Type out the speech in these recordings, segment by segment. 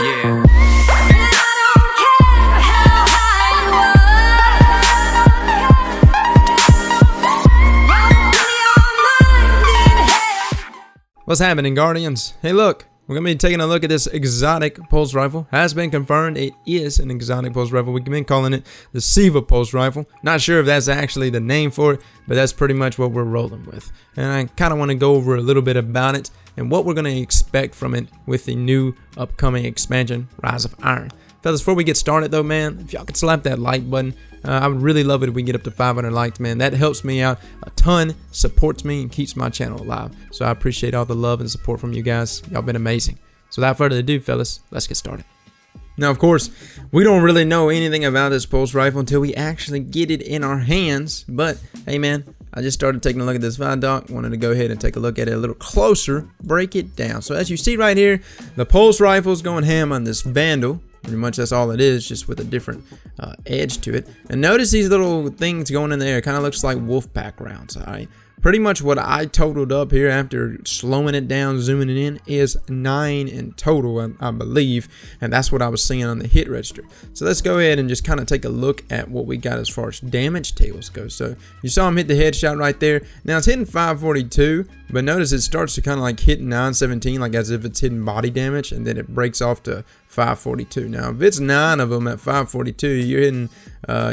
Yeah. What's happening, Guardians? Hey, look, we're gonna be taking a look at this exotic pulse rifle. Has been confirmed it is an exotic pulse rifle. We've been calling it the Siva Pulse Rifle. Not sure if that's actually the name for it, but that's pretty much what we're rolling with. And I kind of want to go over a little bit about it and what we're gonna expect from it with the new upcoming expansion, Rise of Iron. Fellas, before we get started though, man, if y'all could slap that like button, I would really love it if we can get up to 500 likes, man. That helps me out a ton, supports me, and keeps my channel alive. So I appreciate all the love and support from you guys. Y'all been amazing. So without further ado, fellas, let's get started. Now, of course, we don't really know anything about this pulse rifle until we actually get it in our hands. But, hey, man, I just started taking a look at this vidoc. Wanted to go ahead and take a look at it a little closer, break it down. So as you see right here, the pulse rifle's going ham on this Vandal. Pretty much that's all it is, just with a different edge to it. And notice these little things going in there. It kind of looks like wolfpack rounds, all right? Pretty much what I totaled up here after slowing it down, zooming it in, is 9 in total, I believe. And that's what I was seeing on the hit register. So let's go ahead and just kind of take a look at what we got as far as damage tables go. So you saw him hit the headshot right there. Now it's hitting 542, but notice it starts to kind of like hit 917, like as if it's hitting body damage, and then it breaks off to 542. Now if it's 9 of them at 542, you're hitting,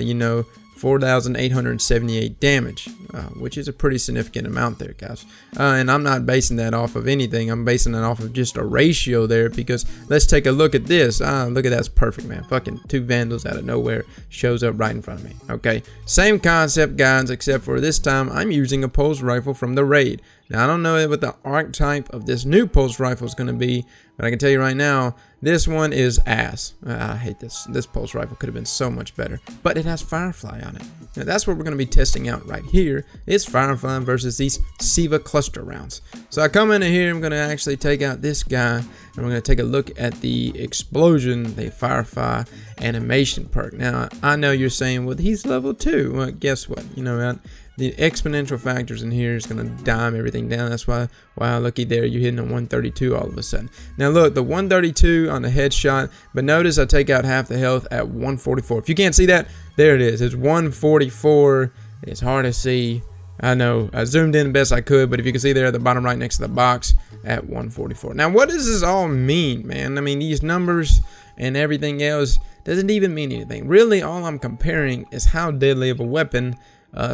you know, 4,878 damage, which is a pretty significant amount there, guys. And I'm not basing that off of anything. I'm basing it off of just a ratio there, because let's take a look at this. Look at that's perfect, man. Fucking 2 Vandals out of nowhere shows up right in front of me. Okay, same concept, guys, except for this time I'm using a pulse rifle from the raid. Now I don't know what the archetype of this new pulse rifle is going to be, but I can tell you right now, this one is ass. I hate this. This pulse rifle could have been so much better, but it has Firefly on it. Now that's what we're going to be testing out right here. It's Firefly versus these Siva cluster rounds. So I come into here, I'm going to actually take out this guy, and we're going to take a look at the explosion, the Firefly animation perk. Now I know you're saying, well, he's level 2. Well, guess what? You know, the exponential factors in here is going to dime everything down. That's why, wow, looky there, you're hitting a 132 all of a sudden. Now look, the 132 on the headshot, but notice I take out half the health at 144. If you can't see that, there it is. It's 144. It's hard to see. I know, I zoomed in the best I could, but if you can see there at the bottom right next to the box at 144. Now what does this all mean, man? I mean, these numbers and everything else doesn't even mean anything. Really, all I'm comparing is how deadly of a weapon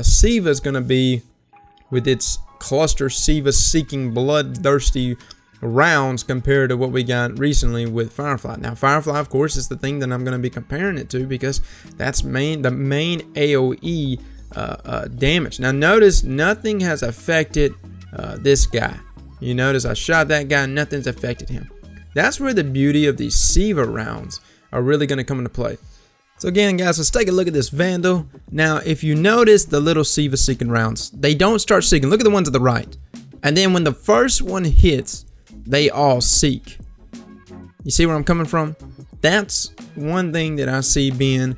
Siva is going to be with its cluster Siva seeking bloodthirsty rounds compared to what we got recently with Firefly. Now Firefly, of course, is the thing that I'm going to be comparing it to, because that's the main AoE damage. Now notice nothing has affected this guy. You notice I shot that guy, nothing's affected him. That's where the beauty of these Siva rounds are really going to come into play. So again, guys, let's take a look at this Vandal. Now, if you notice the little Siva seeking rounds, they don't start seeking. Look at the ones at the right. And then when the first one hits, they all seek. You see where I'm coming from? That's one thing that I see being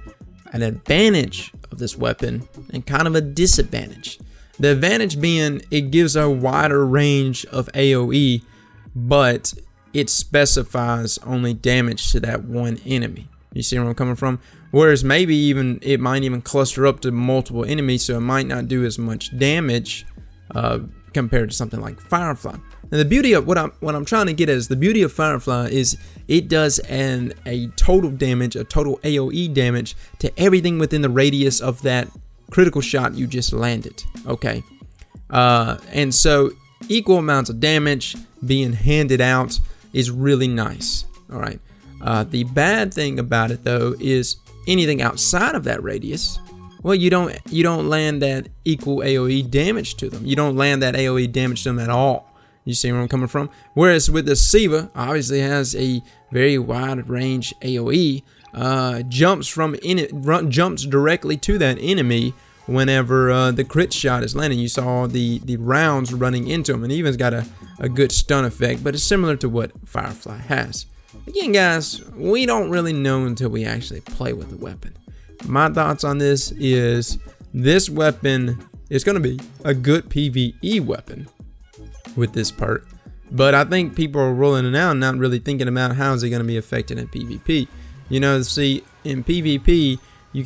an advantage of this weapon and kind of a disadvantage. The advantage being it gives a wider range of AoE, but it specifies only damage to that one enemy. You see where I'm coming from? Whereas maybe even it might even cluster up to multiple enemies, so it might not do as much damage compared to something like Firefly. Now the beauty of what I'm trying to get at is the beauty of Firefly is it does a total damage, a total AoE damage to everything within the radius of that critical shot you just landed. Okay, and so equal amounts of damage being handed out is really nice. All right. The bad thing about it though is anything outside of that radius, well, you don't land that equal AoE damage to them. You don't land that AoE damage to them at all. You see where I'm coming from? Whereas with the Siva, obviously has a very wide range AoE, jumps directly to that enemy whenever the crit shot is landing. You saw the rounds running into him, and even's got a good stun effect, but it's similar to what Firefly has. Again, guys, we don't really know until we actually play with the weapon. My thoughts on this is this weapon is going to be a good PvE weapon with this perk. But I think people are rolling it out and not really thinking about how is it going to be affected in PvP. You know, see, in PvP, you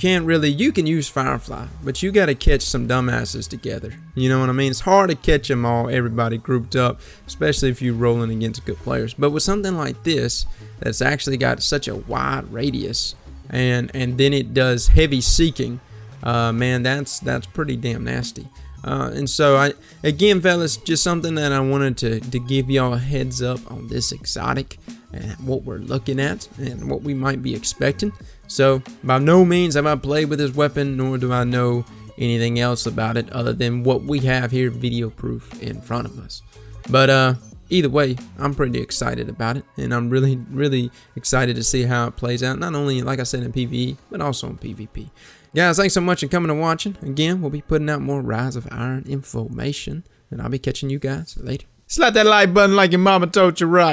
can use Firefly, but you got to catch some dumbasses together. You know what I mean? It's hard to catch them all, everybody grouped up, especially if you're rolling against good players. But with something like this, that's actually got such a wide radius, and then it does heavy seeking, man, that's pretty damn nasty. And so, again, fellas, just something that I wanted to give y'all a heads up on this exotic and what we're looking at and what we might be expecting. So, by no means have I played with this weapon, nor do I know anything else about it other than what we have here video proof in front of us. But either way, I'm pretty excited about it, and I'm really excited to see how it plays out, not only, like I said, in PvE, but also in PvP. Guys, thanks so much for coming and watching. Again, we'll be putting out more Rise of Iron information, and I'll be catching you guys later. Slap that like button like your mama told you right.